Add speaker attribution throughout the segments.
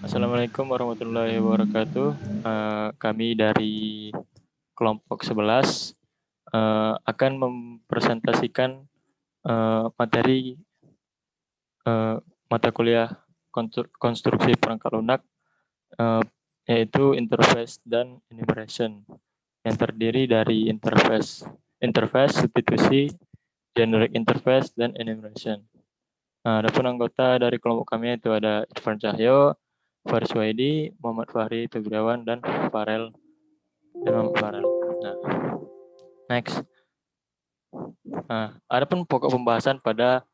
Speaker 1: Assalamualaikum warahmatullahi wabarakatuh. Kami dari kelompok 11 akan mempresentasikan materi uh, mata kuliah konstruksi perangkat lunak, yaitu interface dan enumeration, yang terdiri dari interface, substitusi, generic interface, dan enumeration. Adapun anggota dari kelompok kami itu ada Irfan Cahyo, Faris Waidi, Muhammad Fahri Febriawan, dan Farel. Nah, next. Adapun pokok pembahasan pada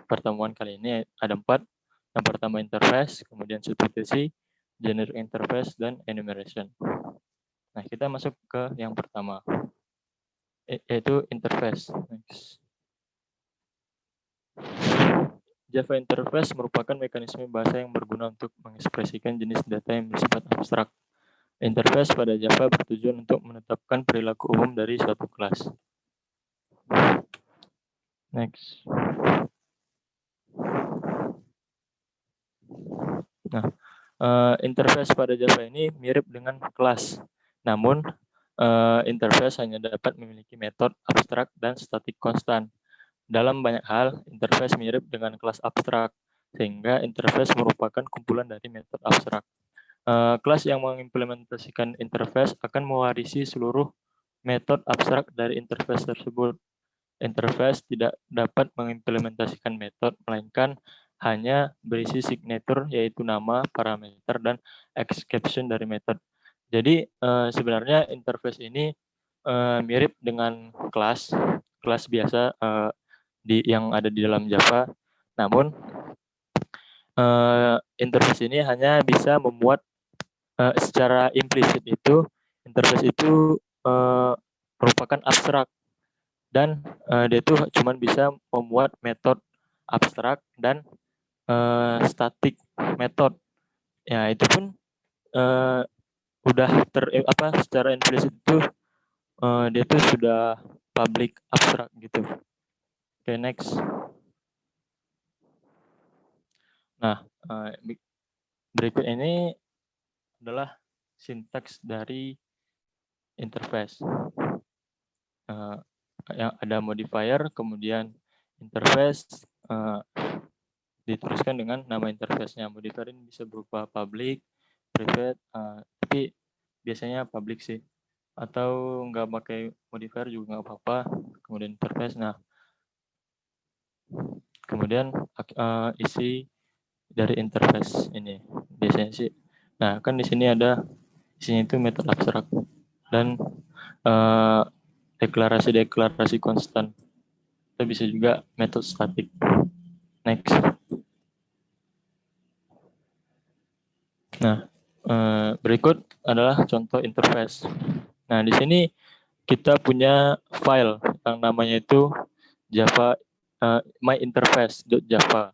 Speaker 1: pertemuan kali ini ada 4. Yang pertama interface, kemudian substitusi, generic interface, dan enumeration. Nah, kita masuk ke yang pertama, yaitu interface. Next. Java Interface merupakan mekanisme bahasa yang berguna untuk mengekspresikan jenis data yang bersifat abstrak. Interface pada Java bertujuan untuk menetapkan perilaku umum dari suatu kelas. Next. Nah, interface pada Java ini mirip dengan kelas. Namun, interface hanya dapat memiliki metode abstrak dan statik konstan. Dalam banyak hal, interface mirip dengan kelas abstrak, sehingga interface merupakan kumpulan dari metode abstrak. Kelas yang mengimplementasikan interface akan mewarisi seluruh metode abstrak dari interface tersebut. Interface tidak dapat mengimplementasikan metode, melainkan hanya berisi signature, yaitu nama, parameter, dan exception dari metode. Jadi, sebenarnya interface ini mirip dengan kelas biasa yang ada di dalam Java. Namun, interface ini hanya bisa memuat secara implisit itu, interface itu merupakan abstrak, dan dia itu cuma bisa memuat metode abstrak dan static method. Ya, itu pun udah secara implisit itu dia tuh sudah public abstrak gitu. Oke, next. Nah, berikut ini adalah sintaks dari interface. Yang ada modifier, kemudian interface diteruskan dengan nama interface-nya. Modifier ini bisa berupa public, private, tapi biasanya public sih. Atau nggak pakai modifier juga nggak apa-apa. Kemudian interface. Nah, kemudian isi dari interface ini biasanya sih. Nah, kan di sini ada isinya itu metode abstrak dan deklarasi konstan. Itu bisa juga metode statik. Next. Nah, berikut adalah contoh interface. Nah, di sini kita punya file yang namanya itu Java myinterface.java.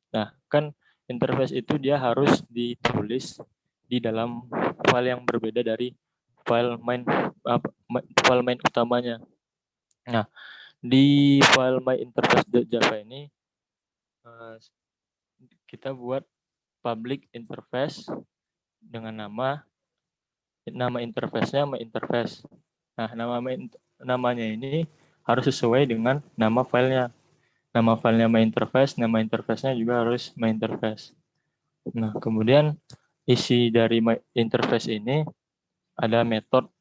Speaker 1: Nah, kan interface itu dia harus ditulis di dalam file yang berbeda dari file main utamanya. Nah, di file myinterface.java ini kita buat public interface dengan nama interface-nya myinterface. Nah, namanya ini harus sesuai dengan nama filenya. Nama filenya myinterface, nama interface-nya juga harus myinterface. Nah, kemudian isi dari myinterface ini ada metode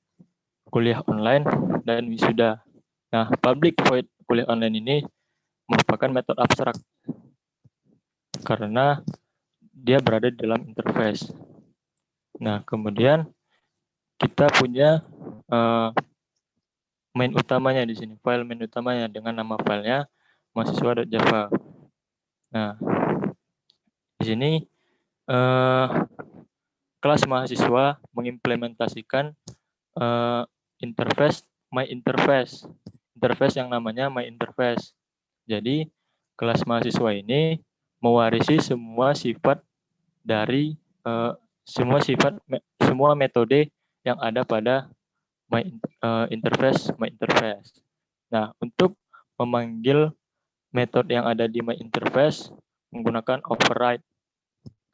Speaker 1: kuliah online dan wisuda. Nah, public void kuliah online ini merupakan metode abstrak karena dia berada di dalam interface. Nah, kemudian kita punya main utamanya di sini, file main utamanya dengan nama filenya mahasiswa.java. Nah, di sini kelas mahasiswa mengimplementasikan interface interface yang namanya myinterface. Jadi kelas mahasiswa ini mewarisi semua sifat dari semua metode yang ada pada myinterface. Nah, untuk memanggil metode yang ada di myinterface menggunakan override.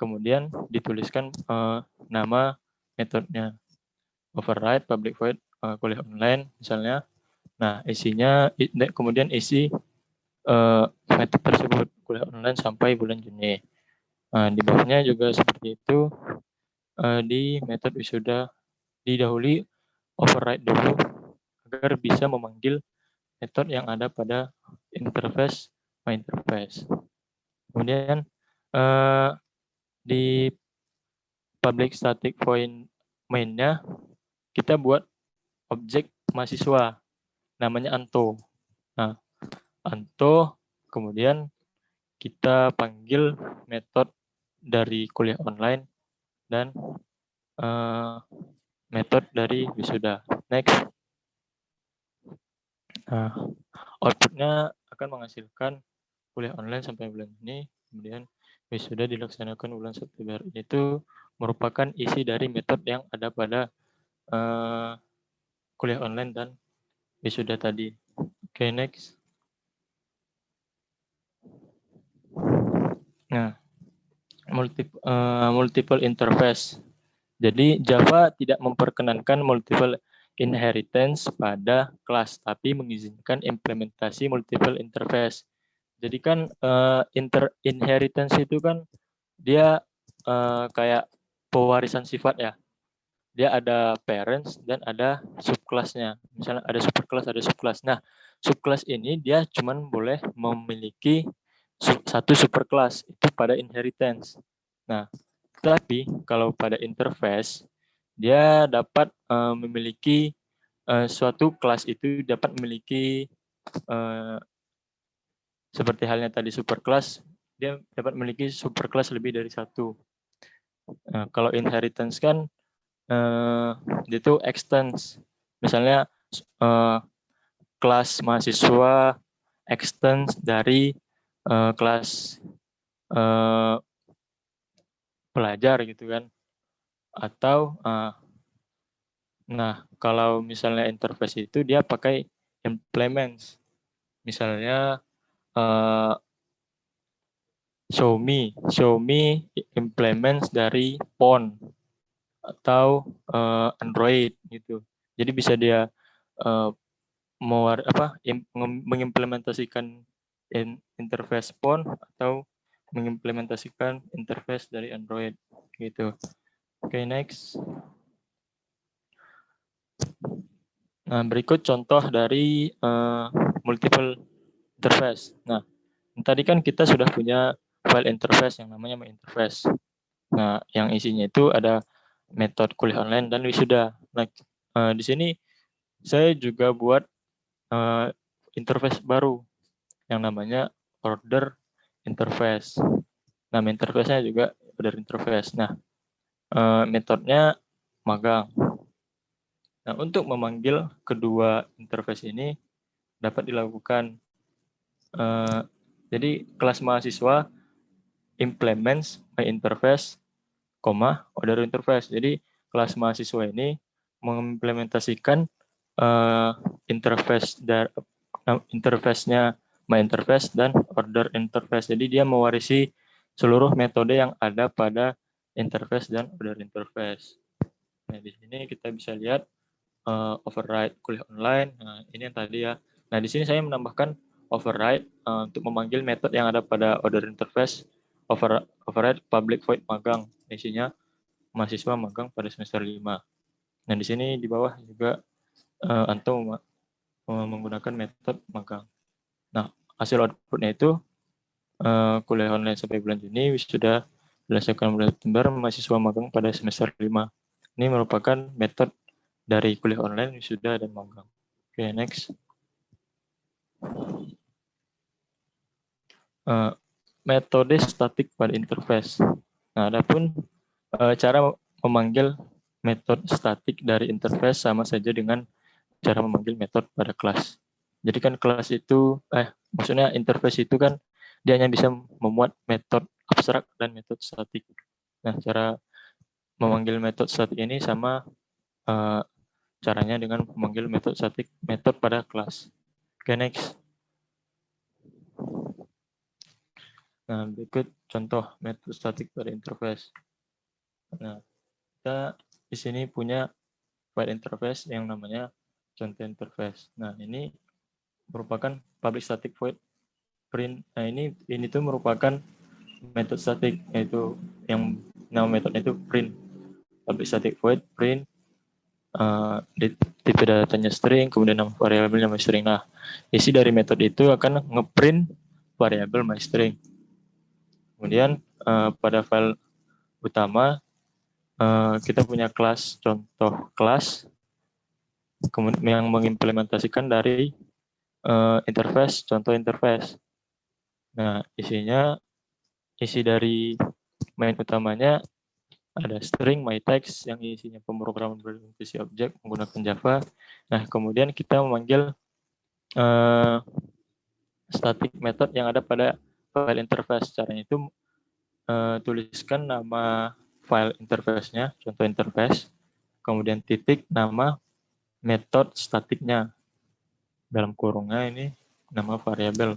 Speaker 1: kemudian dituliskan nama metodenya. Override public void kuliah online misalnya. Nah, isinya kemudian isi metode tersebut kuliah online sampai bulan Juni. Di bawahnya juga seperti itu. Di metode wisuda didahului override dulu agar bisa memanggil metode yang ada pada interface my interface. Kemudian di public static void mainnya kita buat objek mahasiswa namanya Anto. Nah, Anto kemudian kita panggil metode dari kuliah online dan metode dari wisuda. Next. Nah, outputnya akan menghasilkan kuliah online sampai bulan ini, kemudian wisuda dilaksanakan bulan September. Itu merupakan isi dari metode yang ada pada kuliah online dan wisuda tadi. Oke, next. Nah, multiple interface. Jadi Java tidak memperkenankan multiple inheritance pada kelas, tapi mengizinkan implementasi multiple interface. Jadi kan inheritance itu kan dia kayak pewarisan sifat ya. Dia ada parents dan ada subclassnya. Misalnya ada superclass, ada subclass. Nah, subclass ini dia cuman boleh memiliki satu superclass itu pada inheritance. Nah, tapi kalau pada interface dia dapat memiliki suatu kelas itu dapat memiliki seperti halnya tadi superclass, dia dapat memiliki superclass lebih dari satu. Kalau inheritance kan itu extends. Misalnya kelas mahasiswa extends dari kelas pelajar gitu kan. Atau nah, kalau misalnya interface itu dia pakai implements. Misalnya show me implements dari phone atau Android gitu. Jadi bisa dia mengimplementasikan interface phone atau mengimplementasikan interface dari Android gitu. Oke, next. Nah, berikut contoh dari multiple interface. Nah, tadi kan kita sudah punya file interface yang namanya my interface. Nah, yang isinya itu ada metode kuliah online dan wisuda. Nah, di sini saya juga buat interface baru yang namanya order interface. Nama interface-nya juga order interface. Nah, metodenya magang. Nah, untuk memanggil kedua interface ini dapat dilakukan. Jadi kelas mahasiswa implements my interface, order interface. Jadi kelas mahasiswa ini mengimplementasikan interface-nya my interface dan order interface. Jadi dia mewarisi seluruh metode yang ada pada interface dan order interface. Nah, di sini kita bisa lihat override kuliah online. Nah, ini yang tadi ya. Nah, di sini saya menambahkan override untuk memanggil metode yang ada pada order interface. Override public void magang. Isinya mahasiswa magang pada semester 5. Nah, di sini di bawah juga Anto menggunakan metode magang. Nah, hasil outputnya itu kuliah online sampai bulan Juni, wisuda dilaksanakan bulan September, mahasiswa magang pada semester 5. Ini merupakan metode dari kuliah online, wisuda, dan magang. Oke, next. Metode statik pada interface. Nah, adapun cara memanggil metode statik dari interface sama saja dengan cara memanggil metode pada kelas. Jadi kan kelas itu, maksudnya interface itu kan dia hanya bisa memuat metode abstrak dan metode statik. Nah, cara memanggil metode statik ini sama caranya dengan memanggil metode statik metode pada kelas. Oke, next. Nah, berikut contoh metode statik pada interface. Nah, kita di sini punya file interface yang namanya contoh interface. Nah, ini merupakan public static void print. Nah, ini tuh merupakan metode statik, yaitu yang nama metodenya itu print. Public static void print tipe datanya string, kemudian nama variabelnya myString. Nah, isi dari metode itu akan ngeprint variabel myString. Kemudian pada file utama kita punya kelas contoh kelas yang mengimplementasikan dari interface contoh interface. Nah, isi dari main utamanya ada string myText yang isinya pemrograman berorientasi objek menggunakan Java. Nah, kemudian kita memanggil static method yang ada pada file interface. Caranya itu tuliskan nama file interface-nya, contoh interface, kemudian titik nama metode statiknya. Dalam kurungnya ini nama variabel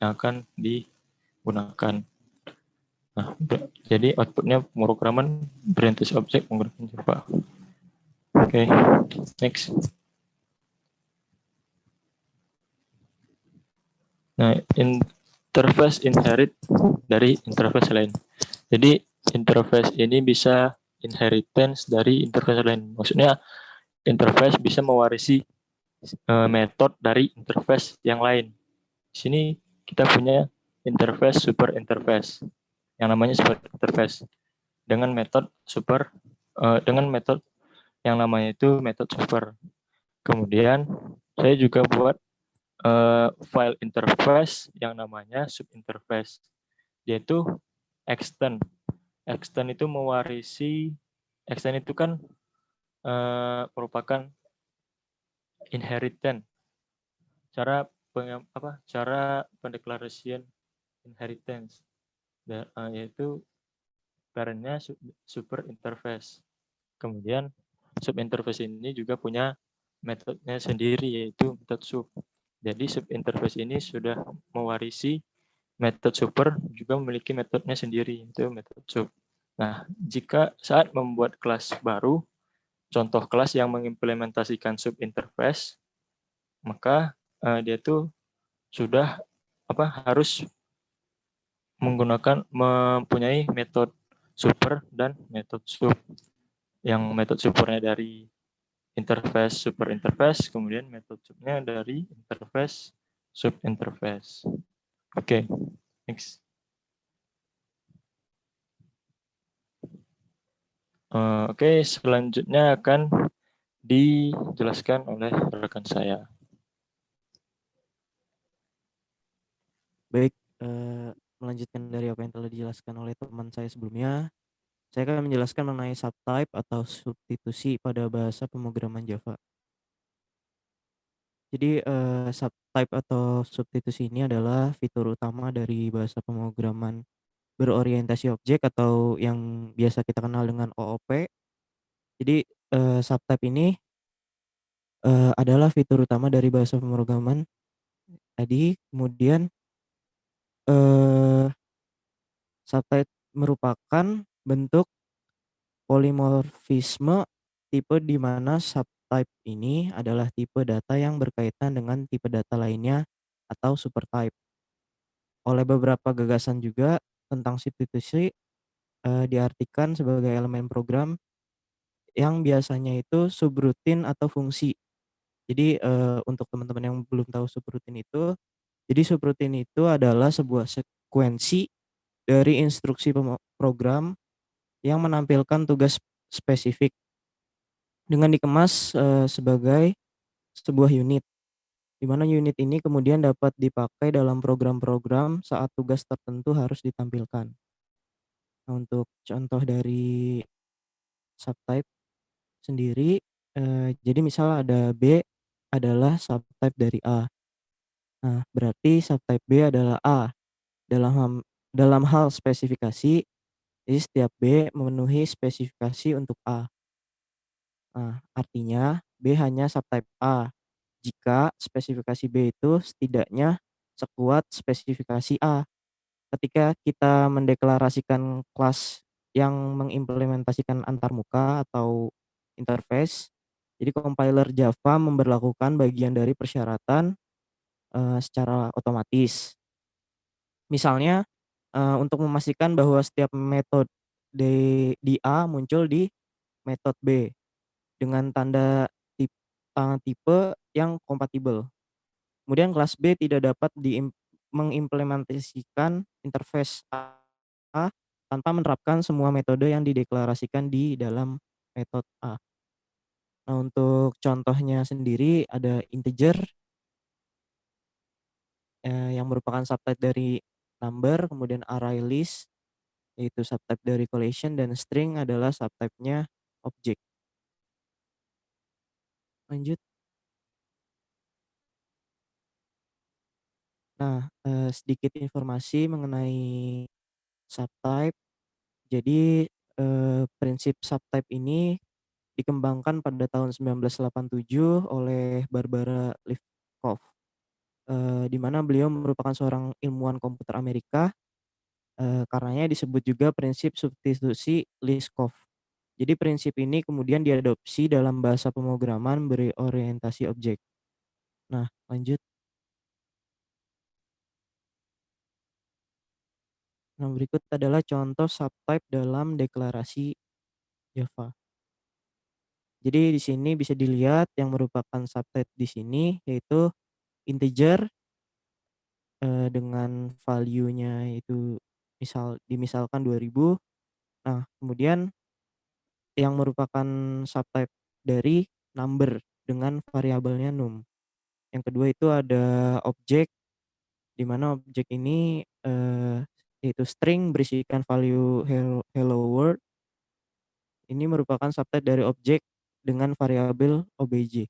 Speaker 1: yang akan digunakan. Nah, jadi outputnya pemrograman berorientasi objek menggunakan Java. Oke, next. Nah, interface inherit dari interface lain. Jadi interface ini bisa inheritance dari interface lain. Maksudnya interface bisa mewarisi metode dari interface yang lain. Di sini kita punya interface super interface yang namanya super interface dengan metode super dengan metode yang namanya itu metode super. Kemudian saya juga buat file interface yang namanya subinterface, yaitu extend. Extend itu mewarisi, extend itu kan merupakan inheritance. Cara pendeklarasian inheritance, yaitu parentnya super interface. Kemudian subinterface ini juga punya metodenya sendiri, yaitu metode sub. Jadi subinterface ini sudah mewarisi metode super, juga memiliki metodenya sendiri, yaitu metode sub. Nah, jika saat membuat kelas baru, contoh kelas yang mengimplementasikan subinterface, maka dia tuh sudah harus mempunyai metode super dan metode sub. Yang metode supernya dari interface super interface, kemudian metode subnya dari interface sub interface. Oke, next. Oke, selanjutnya akan dijelaskan oleh rekan saya.
Speaker 2: Baik, melanjutkan dari apa yang telah dijelaskan oleh teman saya sebelumnya, saya akan menjelaskan mengenai subtype atau substitusi pada bahasa pemrograman Java. Jadi, subtype atau substitusi ini adalah fitur utama dari bahasa pemrograman berorientasi objek atau yang biasa kita kenal dengan OOP. Jadi, subtype ini, adalah fitur utama dari bahasa pemrograman tadi. Kemudian, eee, subtype merupakan bentuk polimorfisme tipe di mana subtype ini adalah tipe data yang berkaitan dengan tipe data lainnya atau supertype. Oleh beberapa gagasan juga tentang substitusi, diartikan sebagai elemen program yang biasanya itu subrutin atau fungsi. Jadi, untuk teman-teman yang belum tahu subrutin itu, jadi subrutin itu adalah sebuah sekuensi dari instruksi program yang menampilkan tugas spesifik dengan dikemas, sebagai sebuah unit, di mana unit ini kemudian dapat dipakai dalam program-program saat tugas tertentu harus ditampilkan. Nah, untuk contoh dari subtype sendiri, jadi misal ada B adalah subtype dari A. Nah, berarti subtype B adalah A. Dalam ham dalam hal spesifikasi, jadi setiap B memenuhi spesifikasi untuk A. Nah, artinya B hanya subtype A jika spesifikasi B itu setidaknya sekuat spesifikasi A. ketika kita mendeklarasikan kelas yang mengimplementasikan antarmuka atau interface, jadi compiler Java memberlakukan bagian dari persyaratan, secara otomatis. Misalnya, untuk memastikan bahwa setiap metode di A muncul di metode B dengan tanda tipe yang kompatibel. Kemudian kelas B tidak dapat mengimplementasikan interface A tanpa menerapkan semua metode yang dideklarasikan di dalam metode A. Nah, untuk contohnya sendiri ada integer, yang merupakan subtype dari number, kemudian array list, yaitu subtype dari collation, dan string adalah subtype-nya object. Lanjut. Nah, sedikit informasi mengenai subtype. Jadi, prinsip subtype ini dikembangkan pada tahun 1987 oleh Barbara Lifkoff, di mana beliau merupakan seorang ilmuwan komputer Amerika, karenanya disebut juga prinsip substitusi Liskov. Jadi prinsip ini kemudian diadopsi dalam bahasa pemrograman berorientasi objek. Nah, lanjut. Nah, berikut adalah contoh subtype dalam deklarasi Java. Jadi di sini bisa dilihat yang merupakan subtype di sini yaitu integer, dengan value-nya itu dimisalkan 2000. Nah, kemudian yang merupakan subtype dari number dengan variabelnya num. Yang kedua itu ada objek, di mana objek ini, yaitu string berisikan value hello world. Ini merupakan subtype dari objek dengan variabel obj.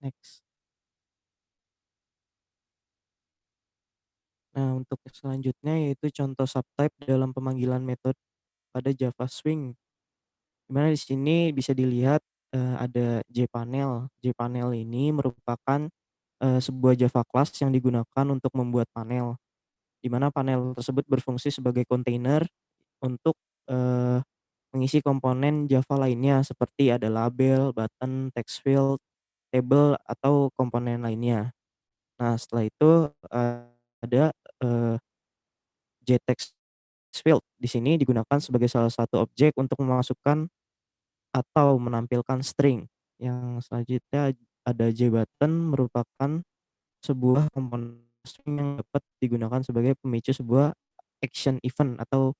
Speaker 2: Next. Nah, untuk selanjutnya yaitu contoh subtype dalam pemanggilan metode pada Java Swing. Di mana di sini bisa dilihat, ada JPanel. JPanel ini merupakan, sebuah Java class yang digunakan untuk membuat panel, di mana panel tersebut berfungsi sebagai kontainer untuk, mengisi komponen Java lainnya seperti ada label, button, text field, table, atau komponen lainnya. Nah, setelah itu, ada, eee, JText field. Di sini digunakan sebagai salah satu objek untuk memasukkan atau menampilkan string. Yang selanjutnya ada JButton, merupakan sebuah komponen string yang dapat digunakan sebagai pemicu sebuah action event atau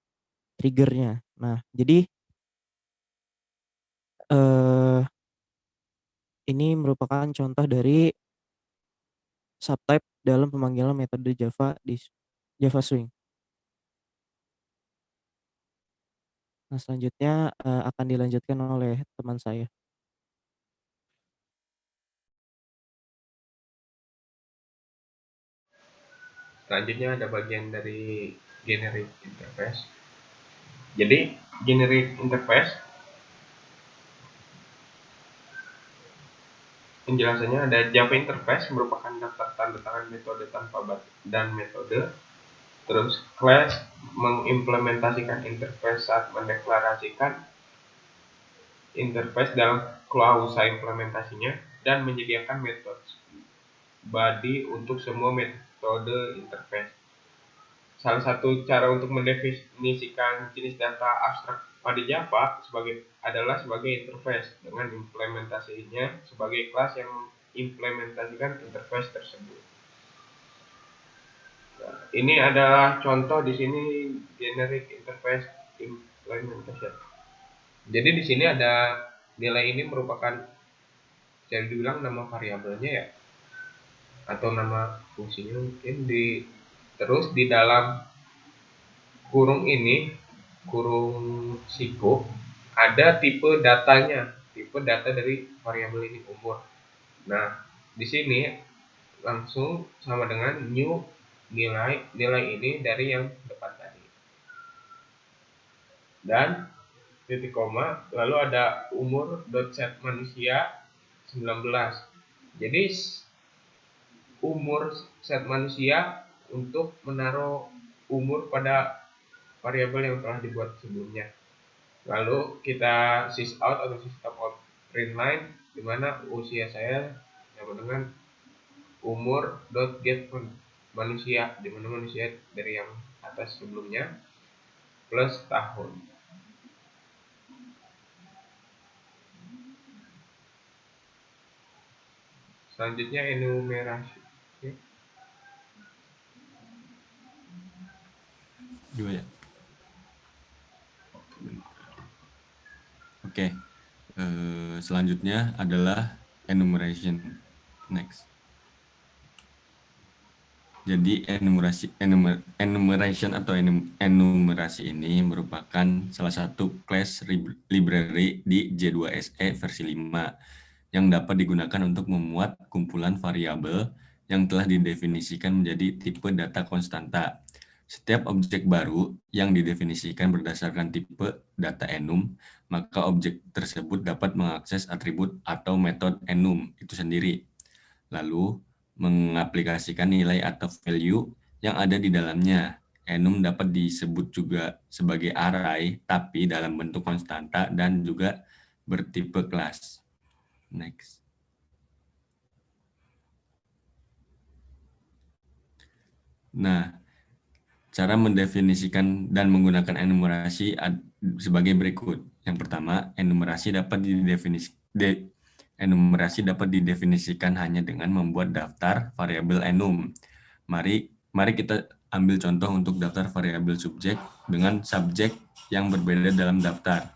Speaker 2: trigger-nya. Nah, jadi, eee, ini merupakan contoh dari subtype dalam pemanggilan metode Java di Java Swing. Nah, selanjutnya, akan dilanjutkan oleh teman saya.
Speaker 3: Selanjutnya ada bagian dari generic interface. Jadi generic interface penjelasannya ada Java interface merupakan daftar tanda tangan metode tanpa dan metode. Terus class mengimplementasikan interface saat mendeklarasikan interface dalam klausa implementasinya dan menyediakan metode body untuk semua metode interface. Salah satu cara untuk mendefinisikan jenis data abstrak pada Java adalah sebagai interface dengan implementasinya sebagai kelas yang mengimplementasikan interface tersebut. Nah, ini adalah contoh di sini generic interface implementation. Jadi di sini ada nilai ini merupakan bisa dibilang nama variabelnya ya, atau nama fungsinya mungkin terus di dalam kurung ini, kurung sikup, ada tipe datanya, tipe data dari variabel ini umur. Nah, di sini langsung sama dengan new nilai ini dari yang depan tadi. Dan titik koma, lalu ada umur set manusia 19. Jadi umur set manusia untuk menaruh umur pada variabel yang telah dibuat sebelumnya. Lalu kita sys out atau system out print line, di mana usia saya sama dengan umur dot get manusia, di mana manusia dari yang atas sebelumnya plus tahun. Selanjutnya enumerasi.
Speaker 4: Dua ya. Oke. Selanjutnya adalah enumeration. Next. Jadi enumeration atau enumerasi ini merupakan salah satu class library di J2SE versi 5 yang dapat digunakan untuk memuat kumpulan variabel yang telah didefinisikan menjadi tipe data konstanta. Setiap objek baru yang didefinisikan berdasarkan tipe data enum, maka objek tersebut dapat mengakses atribut atau metode enum itu sendiri. Lalu, mengaplikasikan nilai atau value yang ada di dalamnya. Enum dapat disebut juga sebagai array, tapi dalam bentuk konstanta dan juga bertipe kelas. Next. Nah, cara mendefinisikan dan menggunakan enumerasi sebagai berikut. Yang pertama, enumerasi dapat didefinisikan hanya dengan membuat daftar variabel enum. Mari kita ambil contoh untuk daftar variabel subjek dengan subjek yang berbeda dalam daftar.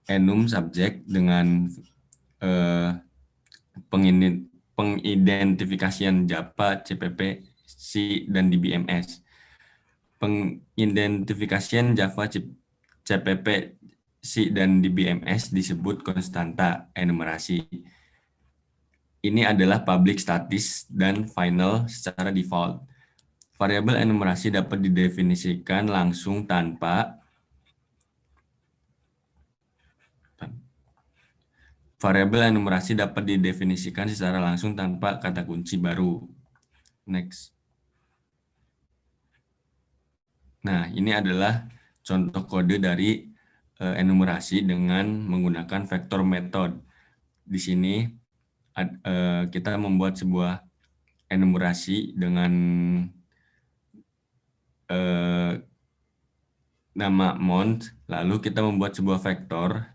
Speaker 4: Enum subjek dengan pengidentifikasian Java, CPP, C, dan DBMS. Pengidentifikasian Java, CPP, C, dan DBMS disebut konstanta enumerasi. Ini adalah public statis dan final secara default. Variabel enumerasi dapat didefinisikan langsung tanpa secara langsung tanpa kata kunci baru. Next. Nah, ini adalah contoh kode dari enumerasi dengan menggunakan vector method. Di sini kita membuat sebuah enumerasi dengan nama mount, lalu kita membuat sebuah vektor.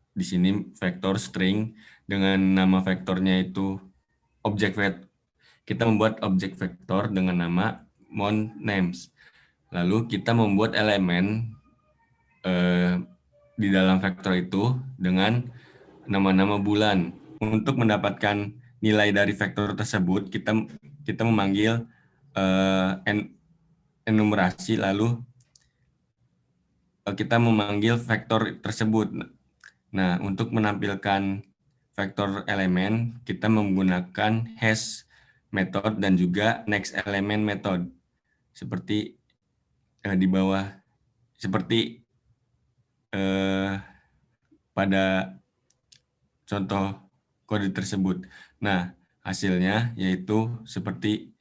Speaker 4: Di sini vektor string dengan nama vektornya itu objek vektor. Kita membuat objek vektor dengan nama mount names. Lalu kita membuat elemen di dalam vektor itu dengan nama-nama bulan. Untuk mendapatkan nilai dari vektor tersebut, kita memanggil enumerasi, lalu kita memanggil vektor tersebut. Nah, untuk menampilkan vektor elemen, kita menggunakan hash method dan juga next element method. Seperti di bawah, seperti pada contoh kode tersebut. Nah, hasilnya yaitu seperti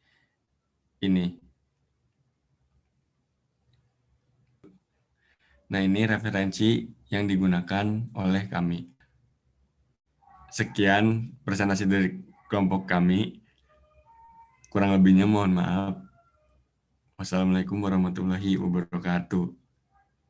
Speaker 4: ini. Nah, ini referensi yang digunakan oleh kami. Sekian presentasi dari kelompok kami. Kurang lebihnya mohon maaf. Wassalamualaikum warahmatullahi wabarakatuh.